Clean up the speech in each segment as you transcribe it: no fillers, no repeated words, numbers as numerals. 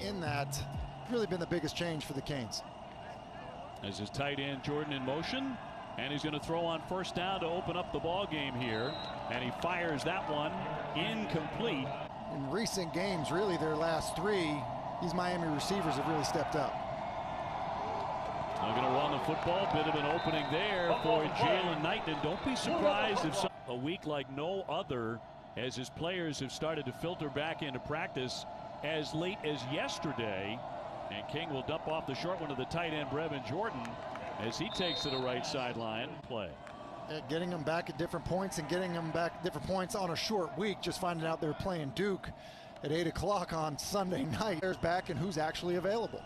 In that, really been the biggest change for the Canes. As his tight end Jordan in motion, and he's going to throw on first down to open up the ball game here, and he fires that one incomplete. In recent games, really their last three, these Miami receivers have really stepped up. They're going to run the football. Bit of an opening there for Jalen Knight, and don't be surprised if a week like no other, as his players have started to filter back into practice as late as yesterday. And King will dump off the short one to the tight end Brevin Jordan as he takes to the right sideline play. Getting them back at different points and getting them back at different points on a short week. Just finding out they're playing Duke at 8 o'clock on Sunday night. There's back and who's actually available.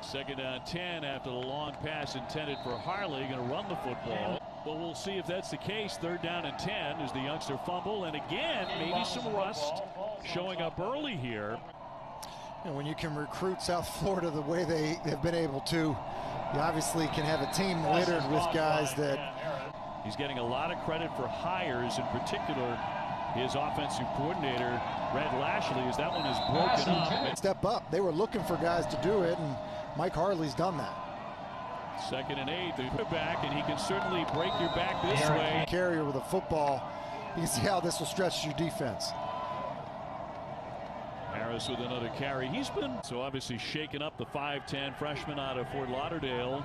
Second down 10 after the long pass intended for Harley. Going to run the football. Well, we'll see if that's the case. Third down and 10 as the youngster fumble. And again, maybe some rust showing up early here. And when you can recruit South Florida the way they have been able to, you obviously can have a team littered with guys that... He's getting a lot of credit for hires, in particular his offensive coordinator, Red Lashley, as that one is broken up. Step up. They were looking for guys to do it, and Mike Harley's done that. Second and 8, the quarterback, and he can certainly break your back this way. Carrier with a football. You can see how this will stretch your defense. Harris with another carry. He's been so obviously shaken up, the 5'10 freshman out of Fort Lauderdale.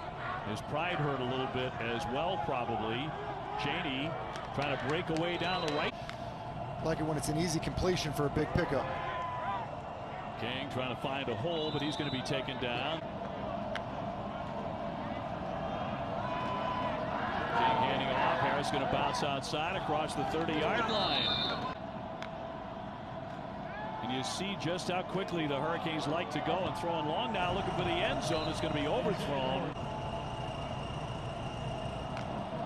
His pride hurt a little bit as well, probably. Cheney trying to break away down the right. Like it when it's an easy completion for a big pickup. King trying to find a hole, but he's going to be taken down. King handing off. Harris going to bounce outside across the 30-yard line. And you see just how quickly the Hurricanes like to go, and throwing long now, looking for the end zone. It's going to be overthrown.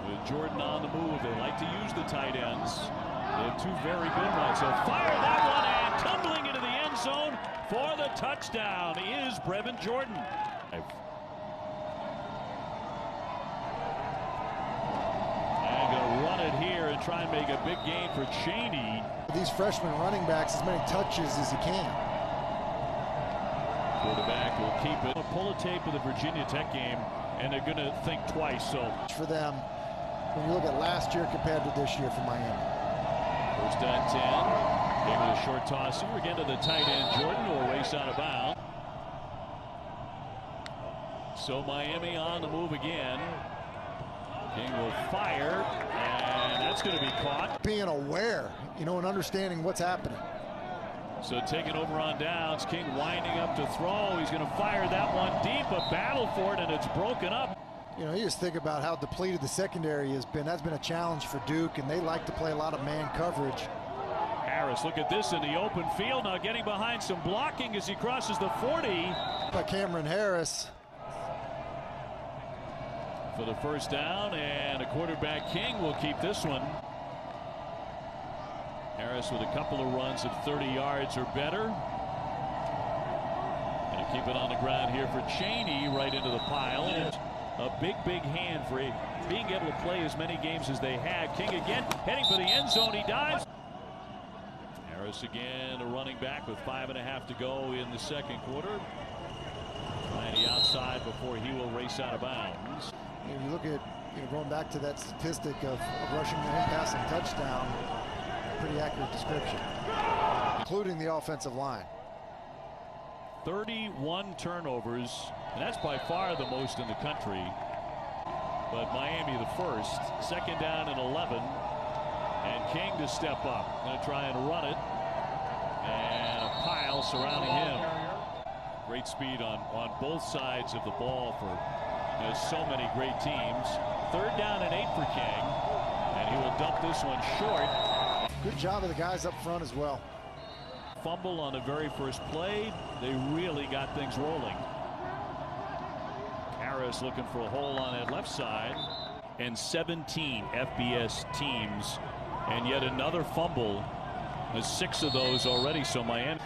With Jordan on the move, they like to use the tight ends. They have two very good ones. He'll fire that one, and tumbling into the end zone for the touchdown is Brevin Jordan. And going to run it here and try and make a big gain for Cheney. These freshman running backs as many touches as he can. Quarterback will keep it. Pull a tape of the Virginia Tech game, and they're going to think twice. So for them, when you look at last year compared to this year for Miami. First down 10. Gave it a short toss here again to the tight end Jordan, who will race out of bounds. So Miami on the move again. King will fire, and that's going to be caught. Being aware, you know, and understanding what's happening. So taking over on downs, King winding up to throw. He's going to fire that one deep, a battle for it, and it's broken up. You know, you just think about how depleted the secondary has been. That's been a challenge for Duke, and they like to play a lot of man coverage. Harris, look at this in the open field, now getting behind some blocking as he crosses the 40. By Cameron Harris. For the first down, and a quarterback King will keep this one. Harris with a couple of runs at 30 yards or better. Going to keep it on the ground here for Cheney, right into the pile. And a big hand for being able to play as many games as they had. King again, heading for the end zone. He dives. Harris again, a running back with 5.5 to go in the second quarter. Trying the outside before he will race out of bounds. If you look at, going back to that statistic of rushing and passing touchdown, pretty accurate description, including the offensive line. 31 turnovers, and that's by far the most in the country. But Miami the first. Second down and 11, and King to step up. Going to try and run it, and a pile surrounding him. Great speed on both sides of the ball for so many great teams. Third down and 8 for King, and he will dump this one short. Good job of the guys up front as well. Fumble on the very first play. They really got things rolling. Harris looking for a hole on that left side. And 17 FBS teams, and yet another fumble. There's 6 of those already, so Miami.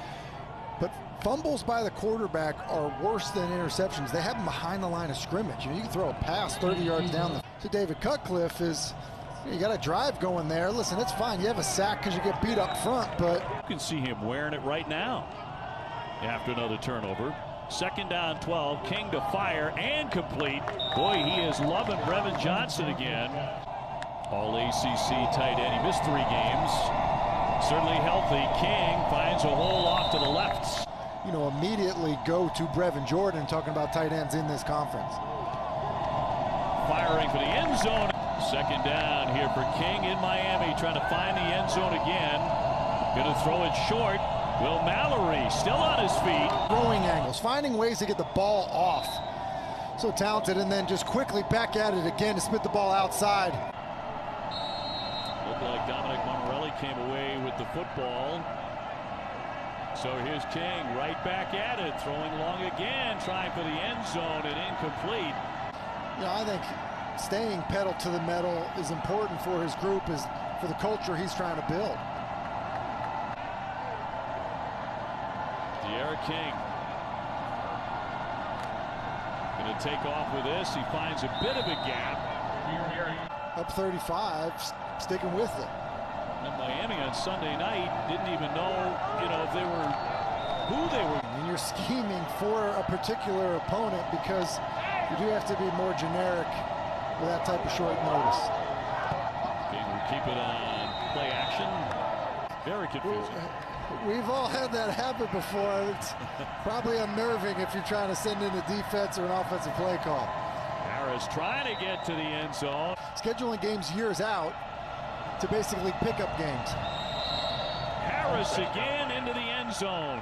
But fumbles by the quarterback are worse than interceptions. They have them behind the line of scrimmage. You can throw a pass 30 yards down to David Cutcliffe. You got a drive going there. Listen, it's fine. You have a sack because you get beat up front, but you can see him wearing it right now after another turnover. 2nd down 12. King to fire and complete. Boy, he is loving Brevin Johnson again. All ACC tight end. He missed 3 games. Certainly healthy. King finds a hole off to the left. You know, immediately go to Brevin Jordan, talking about tight ends in this conference. Firing for the end zone. 2nd down here for King in Miami, trying to find the end zone again. Going to throw it short. Will Mallory still on his feet. Throwing angles, finding ways to get the ball off. So talented, and then just quickly back at it again to spit the ball outside. Looked like Dominic Monterelli came away with the football. So here's King right back at it, throwing long again, trying for the end zone and incomplete. Yeah, I think staying pedal to the metal is important for his group, is for the culture he's trying to build. King going to take off with this. He finds a bit of a gap. Up 35, sticking with it. And Miami on Sunday night didn't even know, if they were who they were. And you're scheming for a particular opponent because you do have to be more generic with that type of short notice. King will keep it on play action. Very confusing. We've all had that happen before. It's probably unnerving if you're trying to send in a defense or an offensive play call. Harris trying to get to the end zone. Scheduling games years out to basically pick up games. Harris again into the end zone.